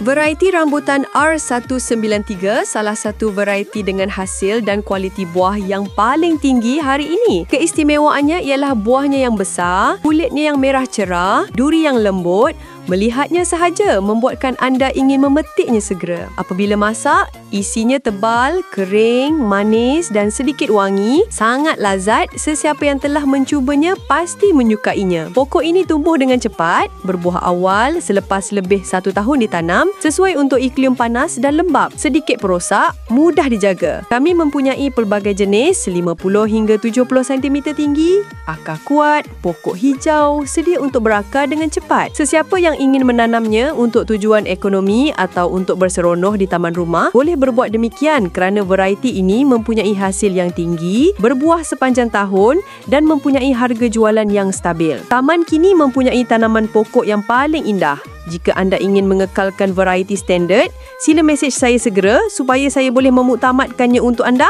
Varieti rambutan R193 salah satu varieti dengan hasil dan kualiti buah yang paling tinggi hari ini. Keistimewaannya ialah buahnya yang besar, kulitnya yang merah cerah, duri yang lembut. Melihatnya sahaja membuatkan anda ingin memetiknya segera. Apabila masak, isinya tebal, kering, manis dan sedikit wangi. Sangat lazat, sesiapa yang telah mencubanya pasti menyukainya. Pokok ini tumbuh dengan cepat, berbuah awal selepas lebih 1 tahun ditanam, sesuai untuk iklim panas dan lembap. Sedikit perosak, mudah dijaga. Kami mempunyai pelbagai jenis 50 hingga 70 cm tinggi, akar kuat, pokok hijau, sedia untuk berakar dengan cepat. Sesiapa yang ingin menanamnya untuk tujuan ekonomi atau untuk berseronoh di taman rumah, boleh berbuat demikian kerana varieti ini mempunyai hasil yang tinggi, berbuah sepanjang tahun dan mempunyai harga jualan yang stabil. Taman kini mempunyai tanaman pokok yang paling indah. Jika anda ingin mengekalkan varieti standard, sila mesej saya segera supaya saya boleh memuktamadkannya untuk anda.